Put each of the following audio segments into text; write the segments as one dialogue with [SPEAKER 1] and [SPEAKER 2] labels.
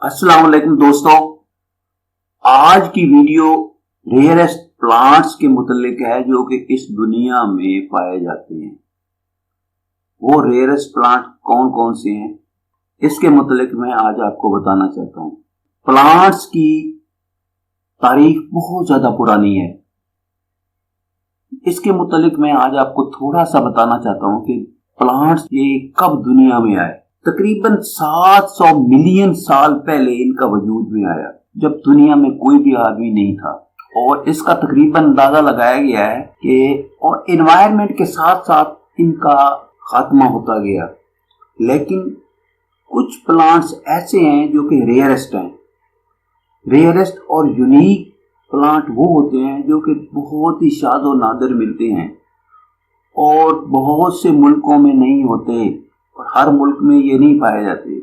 [SPEAKER 1] अस्सलाम वालेकुम दोस्तों, आज की वीडियो रेयरेस्ट प्लांट्स के मुतालिक है जो कि इस दुनिया में पाए जाते हैं। वो रेयरेस्ट प्लांट कौन कौन से हैं इसके मुतालिक मैं आज आपको बताना चाहता हूँ। प्लांट्स की तारीख बहुत ज्यादा पुरानी है। इसके मुतालिक मैं आज आपको थोड़ा सा बताना चाहता हूँ कि प्लांट्स ये कब दुनिया में आए। तकरीबन 700 मिलियन साल पहले इनका वजूद में आया, जब दुनिया में कोई भी आदमी नहीं था। और इसका तकरीबन अंदाजा लगाया गया है कि और एनवायरनमेंट के साथ साथ इनका खात्मा होता गया। लेकिन कुछ प्लांट्स ऐसे हैं जो कि रेयरेस्ट हैं। रेयरेस्ट और यूनिक प्लांट वो होते हैं जो कि बहुत ही शाद और नादिर मिलते हैं और बहुत से मुल्कों में नहीं होते और हर मुल्क में ये नहीं पाए जाते।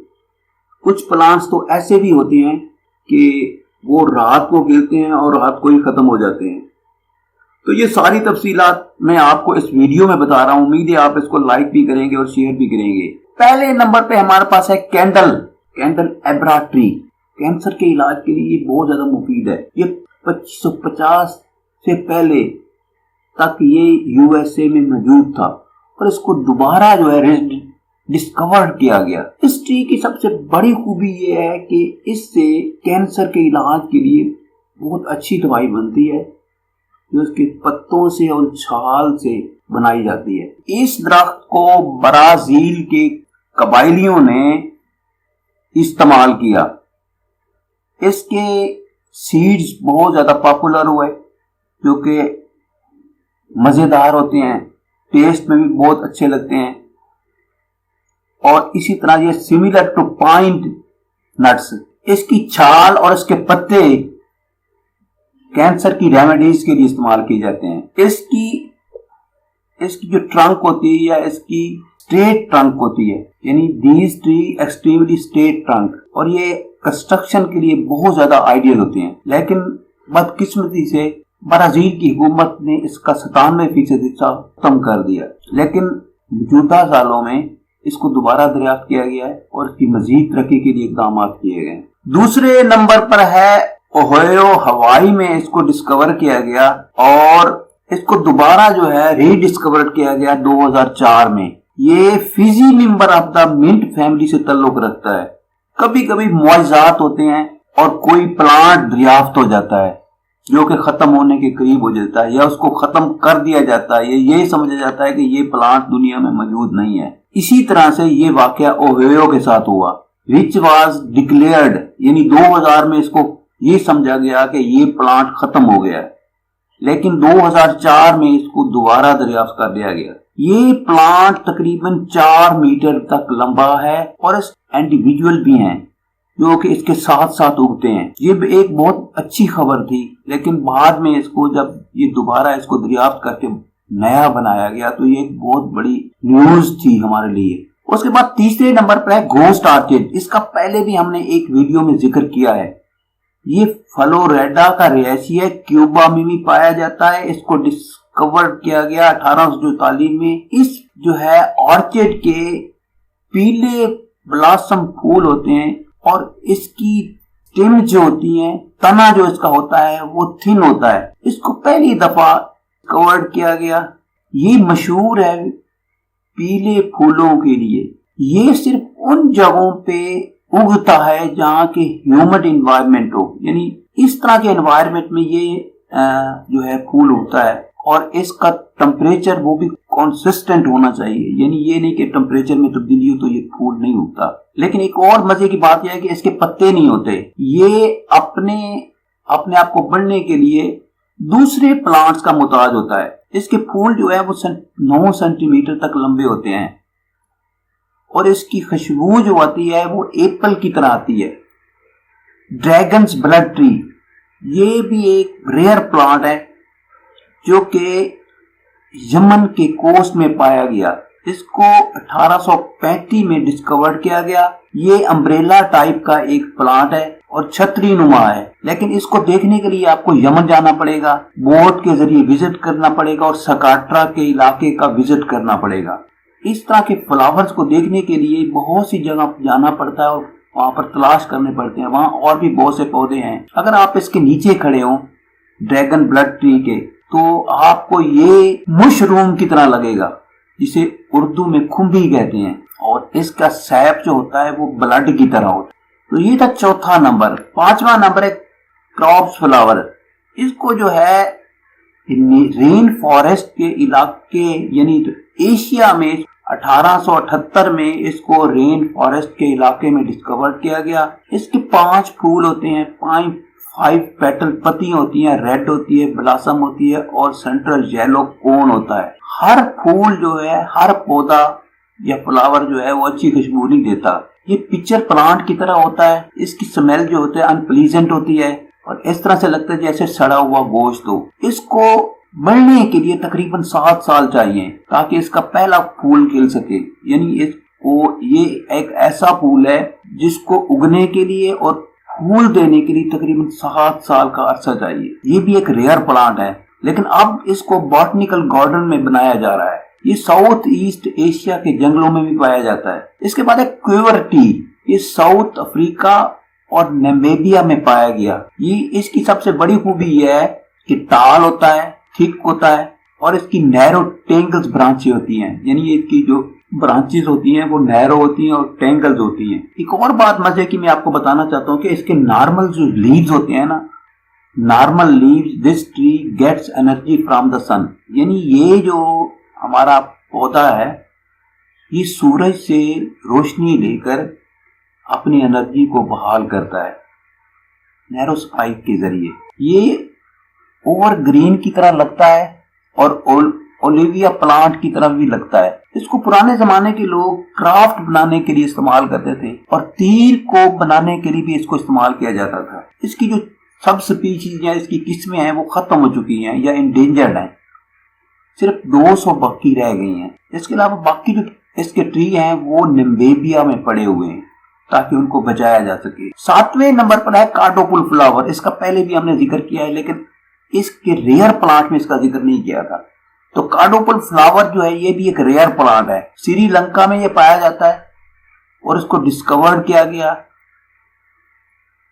[SPEAKER 1] कुछ प्लांट्स तो ऐसे भी होते हैं कि वो रात को खिलते हैं और रात को ही खत्म हो जाते हैं। तो ये सारी तफसीलात मैं आपको इस वीडियो में बता रहा हूँ। उम्मीद है आप इसको लाइक भी करेंगे और शेयर भी करेंगे। पहले नंबर पे हमारे पास है कैंडल एब्रा ट्री। कैंसर के इलाज के लिए ये बहुत ज्यादा मुफीद है। ये 2550 से पहले तक ये यूएसए में मौजूद था और इसको दोबारा जो है डिस्कवर किया गया। इस ट्री की सबसे बड़ी खूबी ये है कि इससे कैंसर के इलाज के लिए बहुत अच्छी दवाई बनती है जो इसके पत्तों से और छाल से बनाई जाती है। इस दरख्त को ब्राजील के कबायलियों ने इस्तेमाल किया। इसके सीड्स बहुत ज्यादा पॉपुलर हुए जो कि मजेदार होते हैं, टेस्ट में भी बहुत अच्छे लगते हैं। और इसी तरह ये सिमिलर टू पाइन नट्स, इसकी छाल और इसके पत्ते कैंसर की रेमेडीज के लिए इस्तेमाल किए जाते हैं। इसकी जो ट्रंक होती है या इसकी स्ट्रेट ट्रंक होती है, यानी these tree extremely straight trunk, और ये कंस्ट्रक्शन के लिए बहुत ज्यादा आइडियल होते हैं। लेकिन बदकिस्मती से ब्राजील की हुकूमत ने इसका 97% हिस्सा खत्म कर दिया। लेकिन मौजूदा सालों में इसको दोबारा दरियाफ्त किया गया है और इसकी मजीद तरक्की के लिए इकदाम किए गए। दूसरे नंबर पर है ओहायो, हवाई में इसको डिस्कवर किया गया और इसको दोबारा जो है रीडिस्कवर किया गया 2004 में। ये फिजी member of the mint family से ताल्लुक रखता है। कभी कभी मुआवजात होते हैं और कोई प्लांट दरियाफ्त हो जाता है जो कि खत्म होने के करीब हो जाता है या उसको खत्म कर दिया जाता है, ये समझा जाता है कि ये प्लांट दुनिया में मौजूद नहीं है। इसी तरह से ये वाकया ओहायो के साथ हुआ, विच वाज डिक्लेयर्ड, यानी 2000 में इसको ये समझा गया कि ये प्लांट खत्म हो गया है। लेकिन 2004 में इसको दोबारा दरियाफ्त कर दिया गया। ये प्लांट तकरीबन 4 मीटर तक लंबा है और इस इंडिविजुअल भी हैं जो कि इसके साथ साथ उगते हैं। ये एक बहुत अच्छी खबर थी, लेकिन बाद में इसको जब ये दोबारा इसको दरियाफ्त करके नया बनाया गया तो ये एक बहुत बड़ी न्यूज थी हमारे लिए। उसके बाद तीसरे नंबर पर है घोस्ट ऑर्चिड। इसका पहले भी हमने एक वीडियो में जिक्र किया है। ये फ्लोरिडा का रिहायशी है, क्यूबा में भी पाया जाता है। इसको डिस्कवर किया गया 1844 में। इस जो है ऑर्चिड के पीले ब्लॉसम फूल होते हैं और इसकी स्टेम जो होती है, तना जो इसका होता है वो थिन होता है। इसको पहली दफा कवर किया गया। ये मशहूर है पीले फूलों के लिए। ये सिर्फ उन जगहों पे उगता है जहाँ के ह्यूमिड एनवायरनमेंट हो, यानी इस तरह के एनवायरनमेंट में ये जो है फूल उगता है। और इसका टेम्परेचर वो भी कंसिस्टेंट होना चाहिए, यानी ये नहीं कि टेम्परेचर में तब्दीली हो तो ये फूल नहीं उगता। लेकिन एक और मजे की बात यह है कि इसके पत्ते नहीं होते। ये अपने आप को बढ़ने के लिए दूसरे प्लांट्स का मुताज होता है। इसके फूल जो है वो 9 सेंटीमीटर तक लंबे होते हैं और इसकी खुशबू जो आती है वो एप्पल की तरह आती है। ड्रैगन्स ब्लड ट्री, ये भी एक रेयर प्लांट है जो कि यमन के कोस्ट में पाया गया। इसको 1835 में डिस्कवर किया गया। ये अम्ब्रेला टाइप का एक प्लांट है और छतरी नुमा है। लेकिन इसको देखने के लिए आपको यमन जाना पड़ेगा, बोट के जरिए विजिट करना पड़ेगा और सकाट्रा के इलाके का विजिट करना पड़ेगा। इस तरह के फ्लावर्स को देखने के लिए बहुत सी जगह जाना पड़ता है और वहां पर तलाश करने पड़ते हैं। वहां और भी बहुत से पौधे हैं। अगर आप इसके नीचे खड़े हो ड्रैगन ब्लड ट्री के, तो आपको ये मशरूम की तरह लगेगा, जिसे उर्दू में खुम्बी कहते हैं, और इसका सैप जो होता है वो ब्लड की तरह होता है। तो ये था चौथा नंबर। पांचवा नंबर है क्रॉप्स फ्लावर। इसको जो है रेन फॉरेस्ट के इलाके यानी एशिया में 1878 में इसको रेन फॉरेस्ट के इलाके में डिस्कवर किया गया। इसके 5 फूल होते हैं, 5 पेटल पत्ती होती हैं, रेड होती है, ब्लॉसम होती है और सेंट्रल येलो कोन होता है। हर फूल जो है, हर पौधा या फ्लावर जो है वो अच्छी खुशबू नहीं देता। ये पिक्चर प्लांट की तरह होता है। इसकी स्मेल जो होती है अनप्लीजेंट होती है और इस तरह से लगता है जैसे सड़ा हुआ गोश्त हो। इसको बढ़ने के लिए तकरीबन 7 साल चाहिए ताकि इसका पहला फूल खिल सके। यानी ये एक ऐसा फूल है जिसको उगने के लिए और फूल देने के लिए तकरीबन 7 साल का अरसा चाहिए। ये भी एक रेयर प्लांट है, लेकिन अब इसको बॉटनिकल गार्डन में बनाया जा रहा है। ये साउथ ईस्ट एशिया के जंगलों में भी पाया जाता है। इसके बाद है क्वेवर टी। ये साउथ अफ्रीका और नामीबिया में पाया गया। ये इसकी सबसे बड़ी खूबी यह है कि टाल होता है, थिक होता है और इसकी नैरो टेंगल्स ब्रांचें होती हैं। यानी इसकी जो ब्रांचेस होती हैं वो नैरो होती हैं और टेंगल्स होती हैं। एक और बात मजे की मैं आपको बताना चाहता हूँ कि इसके नॉर्मल जो लीव्स होते हैं ना, normal leaves, this tree gets energy from the sun. यानी ये जो हमारा पौधा है ये सूरज से रोशनी लेकर अपनी एनर्जी को बहाल करता है नैरो स्पाइक के जरिए। ये ओवर ग्रीन की तरह लगता है और ओलिविया प्लांट की तरह भी लगता है। इसको पुराने जमाने के लोग क्राफ्ट बनाने के लिए इस्तेमाल करते थे और तीर को बनाने के लिए भी इसको इस्तेमाल किया जाता था। इसकी जो सब स्पीशीज या इसकी किस्में हैं वो खत्म हो चुकी हैं या इंडेंजर्ड हैं। सिर्फ 200 बाकी रह गई हैं। इसके अलावा बाकी जो इसके ट्री हैं वो नामीबिया में पड़े हुए हैं ताकि उनको बचाया जा सके। 7वें नंबर पर है कार्डोपुल फ्लावर। इसका पहले भी हमने जिक्र किया है, लेकिन इसके रेयर प्लांट में इसका जिक्र नहीं किया था। तो कार्डोपुल फ्लावर जो है ये भी एक रेयर प्लांट है। श्रीलंका में ये पाया जाता है और इसको डिस्कवर किया गया।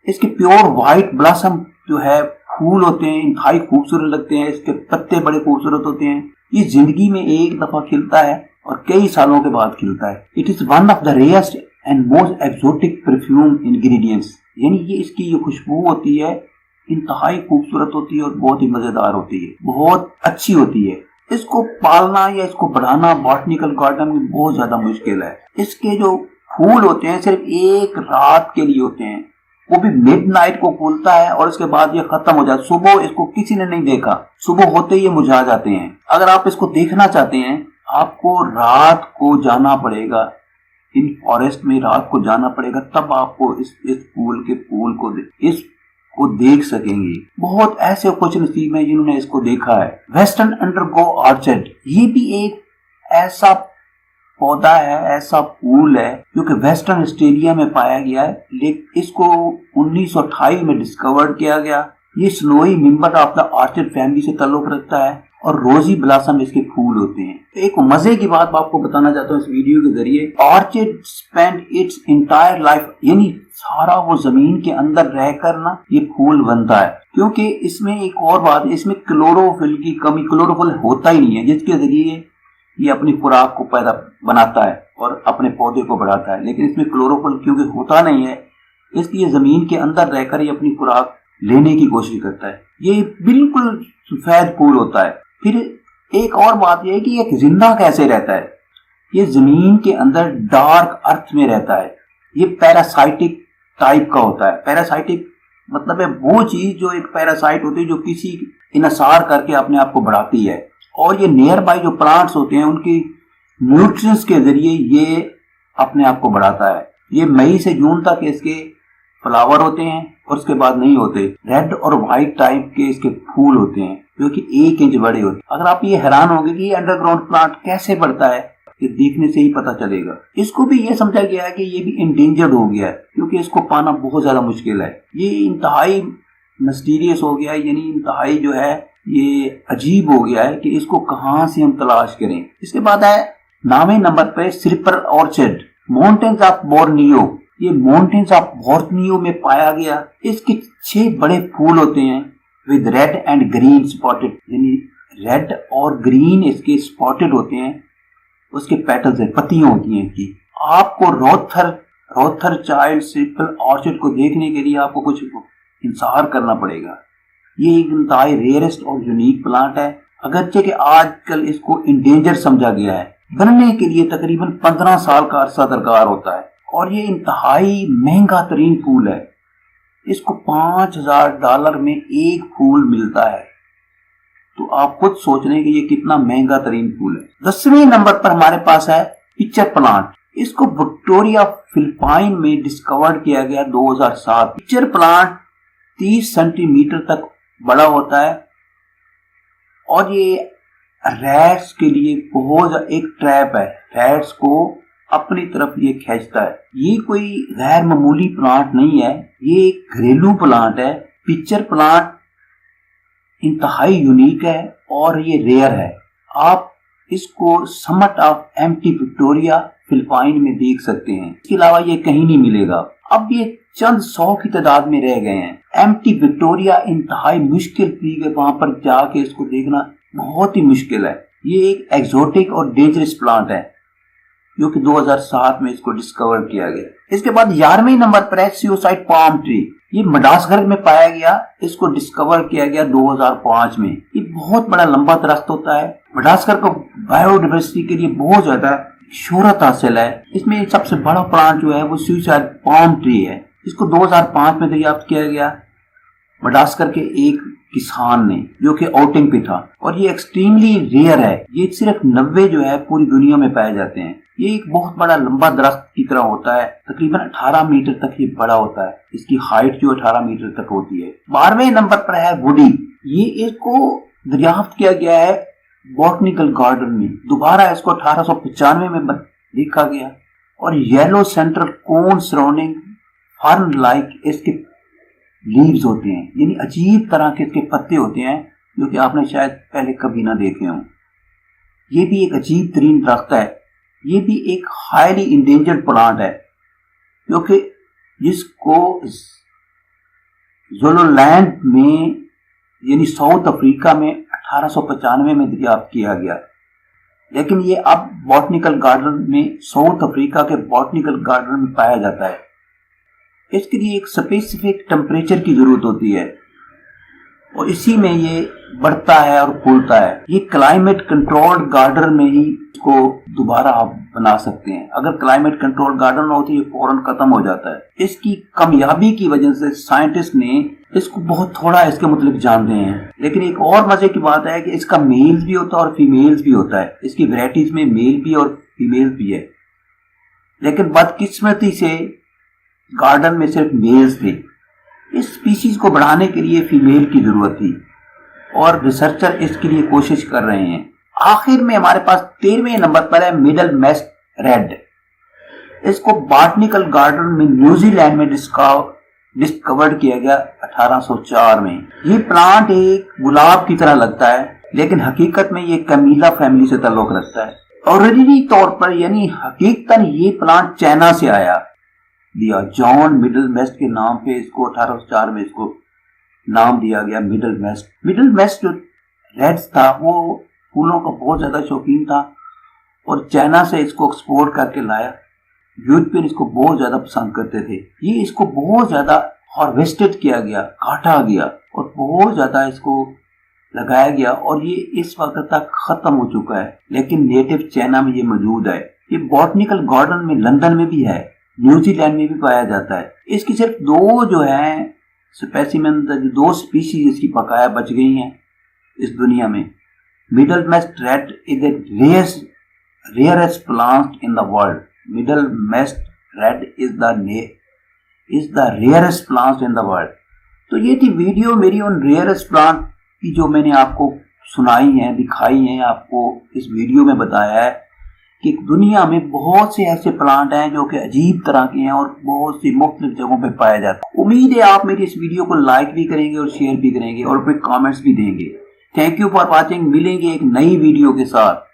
[SPEAKER 1] इसके प्योर व्हाइट ब्लॉसम जो है फूल होते हैं, इंतहाई खूबसूरत लगते हैं। इसके पत्ते बड़े खूबसूरत होते हैं। ये जिंदगी में एक दफा खिलता है और कई सालों के बाद खिलता है। It is one of the rarest and most exotic perfume ingredients. यानी ये इसकी जो खुशबू होती है इंतहाई खूबसूरत होती है और बहुत ही मजेदार होती है, बहुत अच्छी होती है। इसको पालना या इसको बढ़ाना बॉटनिकल गार्डन में बहुत ज्यादा मुश्किल है। इसके जो फूल होते हैं सिर्फ एक रात के लिए होते हैं, वो भी मिडनाइट को फूलता है और इसके बाद ये खत्म हो जाता है। सुबह इसको किसी ने नहीं देखा, सुबह होते ही ये मुरझा जाते हैं। अगर आप इसको देखना चाहते हैं आपको रात को जाना पड़ेगा, इन फॉरेस्ट में रात को जाना पड़ेगा, तब आपको इस फूल के फूल को देख सकेंगे। बहुत ऐसे खुश नसीब हैं जिन्होंने इसको देखा है। वेस्टर्न अंडरगो ऑर्चिड, ये भी एक ऐसा पौधा है, ऐसा फूल है जो कि वेस्टर्न ऑस्ट्रेलिया में पाया गया है, लेकिन इसको 1928 में डिस्कवर किया गया। ये snowy member of the orchid family से ताल्लुक रखता है और रोजी ब्लॉसम इसके फूल होते हैं। तो एक मजे की बात आपको बताना चाहता हूँ इस वीडियो के जरिए। Orchid spend it's entire life, यानी सारा वो जमीन के अंदर रहकर ना ये फूल बनता है, क्योंकि इसमें एक और बात है, इसमें क्लोरोफिल की कमी, क्लोरोफिल होता ही नहीं है, जिसके जरिए ये अपनी खुराक को पैदा बनाता है और अपने पौधे को बढ़ाता है। लेकिन इसमें क्लोरोफिल क्योंकि होता नहीं है, इसलिए जमीन के अंदर रहकर ये अपनी खुराक लेने की कोशिश करता है। ये बिल्कुल सफेद फूल होता है। फिर एक और बात यह है कि ये जिंदा कैसे रहता है। ये जमीन के अंदर डार्क अर्थ में रहता है। ये पैरासाइटिक टाइप का होता है। पैरासाइटिक मतलब है वो चीज जो एक पैरासाइट होती है जो किसी इनसार करके अपने आप को बढ़ाती है, और ये नियर बाय जो प्लांट्स होते हैं उनकी न्यूट्रिएंट्स के जरिए ये अपने आप को बढ़ाता है। ये मई से जून तक इसके फ्लावर होते हैं और उसके बाद नहीं होते। रेड और व्हाइट टाइप के इसके फूल होते हैं जो कि 1 इंच बड़े होते हैं। अगर आप ये हैरान होंगे कि ये अंडरग्राउंड प्लांट कैसे बढ़ता है, ये देखने से ही पता चलेगा। इसको भी ये समझा गया है कि ये भी इंडेंजर्ड हो गया है क्योंकि इसको पाना बहुत ज्यादा मुश्किल है। ये इंतहाई मिस्टीरियस हो गया है, यानी इंतहाई जो है ये अजीब हो गया है कि इसको कहां से हम तलाश करें। इसके बाद है 9वें नंबर पे सिरपर ऑर्चिड, माउंटेन्स ऑफ बोर्नियो। ये माउंटेन्स ऑफ बोर्नियो में पाया गया। इसके 6 बड़े फूल होते हैं with red and green spotted, यानी रेड और ग्रीन इसके स्पॉटेड होते हैं। उसके पेटल्स है, पत्तियां होती हैं इनकी। आपको रोथर चाइल्ड सिंपल ऑर्चिड को देखने के लिए आपको कुछ इंतजार करना पड़ेगा। ये एक इंतहाई रेयरेस्ट और यूनिक प्लांट है, अगरचे कि आजकल इसको इंडेंजर समझा गया है। बनने के लिए तकरीबन 15 साल का अरसा दरकार होता है और ये इंतहाई महंगा तरीन फूल है। इसको $5000 में एक फूल मिलता है, तो आप खुद सोच रहे हैं कि ये कितना महंगा तरीन फूल है। 10वें नंबर पर हमारे पास है पिक्चर प्लांट। इसको विक्टोरिया फिलिपाइन में डिस्कवर किया गया 2007। पिक्चर प्लांट 30 सेंटीमीटर तक बड़ा होता है और ये रैट्स के लिए बहुत एक ट्रैप है, रैट्स को अपनी तरफ ये खींचता है। ये कोई गैर मामूली प्लांट नहीं है, ये एक घरेलू प्लांट है। पिक्चर प्लांट इंतहाई यूनिक है और ये रेयर है। आप इसको समट ऑफ एम्प्टी विक्टोरिया फिलिपाइन में देख सकते हैं, इसके अलावा ये कहीं नहीं मिलेगा। अब ये चंद 100 की तादाद में रह गए हैं। एम्प्टी विक्टोरिया इंतहाई मुश्किल पीक है, वहां पर जाके इसको देखना बहुत ही मुश्किल है। ये एक एक्सोटिक और डेंजरस प्लांट है जो कि 2007 में इसको डिस्कवर किया गया। इसके बाद 11वें नंबर पर है सुसाइड पाम ट्री। ये मडागास्कर में पाया गया, इसको डिस्कवर किया गया 2005 में। ये बहुत बड़ा लंबा दरख्त होता है। मडागास्कर को बायोडाइवर्सिटी के लिए बहुत ज्यादा शोहरत हासिल है। इसमें सबसे बड़ा प्लांट जो है वो सुसाइड पाम ट्री है। इसको 2005 में दरियाफ्त किया गया मडागास्कर के एक किसान ने, जो कि आउटिंग पे था, और ये एक्सट्रीमली रेयर है। ये सिर्फ 90 जो है पूरी दुनिया में पाए जाते हैं। ये एक बहुत बड़ा लंबा दरख्त की तरह होता है, तकरीबन 18 मीटर तक ये बड़ा होता है। इसकी हाइट जो 18 मीटर तक होती है। 12वें नंबर पर है वुडी। ये इसको दरियाफ्त किया गया है बॉटनिकल गार्डन में। दोबारा इसको 1895 में देखा गया और येलो सेंट्रल कोन सराउंडिंग फर्न लाइक इसके लीव्स होते हैं, यानी अजीब तरह के इसके पत्ते होते हैं जो कि आपने शायद पहले कभी ना देखे हों। ये भी एक अजीब तरीन दरख्त है। ये भी एक हाईली इंडेंजर्ड प्लांट है जो कि जिसको ज़ोलोलैंड में यानी साउथ अफ्रीका में 1895 में दरियाफ्त किया गया, लेकिन ये अब बॉटनिकल गार्डन में साउथ अफ्रीका के बॉटनिकल गार्डन में पाया जाता है। इसके लिए एक स्पेसिफिक टेम्परेचर की जरूरत होती है और इसी में ये बढ़ता है और फूलता है। ये क्लाइमेट कंट्रोल्ड गार्डन में ही इसको दोबारा आप बना सकते हैं। अगर क्लाइमेट कंट्रोल गार्डन हो तो ये फौरन खत्म हो जाता है। इसकी कामयाबी की वजह से साइंटिस्ट ने इसको बहुत थोड़ा इसके मतलब जानते हैं, लेकिन एक और मजे की बात है कि इसका मेल्स भी होता है और फीमेल्स भी होता है। इसकी वैरायटीज में मेल भी और फीमेल्स भी है, लेकिन बदकिस्मती से गार्डन में सिर्फ मेल्स थे। इस स्पीशीज को बढ़ाने के लिए फीमेल की जरूरत थी और रिसर्चर इसके लिए कोशिश कर रहे हैं। आखिर में हमारे पास 13वें नंबर पर है मिडल मेस्ट रेड। इसको बॉटनिकल गार्डन में न्यूजीलैंड में डिस्कवर्ड किया गया 1804 में। ये प्लांट एक गुलाब की तरह लगता है, लेकिन हकीकत में ये कैमिला फैमिली से ताल्लुक रखता है। ओरिजिनली तौर पर यानी हकीकतन ये प्लांट चाइना से आया दिया। जॉन मिडल मेस्ट के नाम पे इसको 1804 में इसको नाम दिया गया मिडल मेस्ट। मिडल मेस्ट जो रेड्स था वो फूलों का बहुत ज्यादा शौकीन था और चाइना से इसको एक्सपोर्ट करके लाया। यूरोपियन इसको बहुत ज्यादा पसंद करते थे। ये इसको बहुत ज्यादा हार्वेस्टेड किया गया, काटा गया और बहुत ज्यादा इसको लगाया गया और ये इस वक्त तक खत्म हो चुका है, लेकिन नेटिव चाइना में ये मौजूद है। ये बॉटनिकल गार्डन में लंदन में भी है, न्यूजीलैंड में भी पाया जाता है। इसकी सिर्फ 2 जो है स्पेसिमेन, 2 स्पीशीज इसकी बकाया बच गई हैं इस दुनिया में। Middlemist red is the rarest plant in the world. Middlemist red is the rarest plant in the world. तो ये थी वीडियो मेरी उन रेयरेस्ट प्लांट की जो मैंने आपको सुनाई है, दिखाई है, आपको इस वीडियो में बताया है कि दुनिया में बहुत से ऐसे प्लांट हैं जो कि अजीब तरह के हैं और बहुत सी मुख्तलिफ जगहों पे पाए जाते हैं। उम्मीद है आप मेरी इस वीडियो को लाइक भी करेंगे और शेयर भी करेंगे और अपने कमेंट्स भी देंगे। Thank you for watching. मिलेंगे एक नई वीडियो के साथ।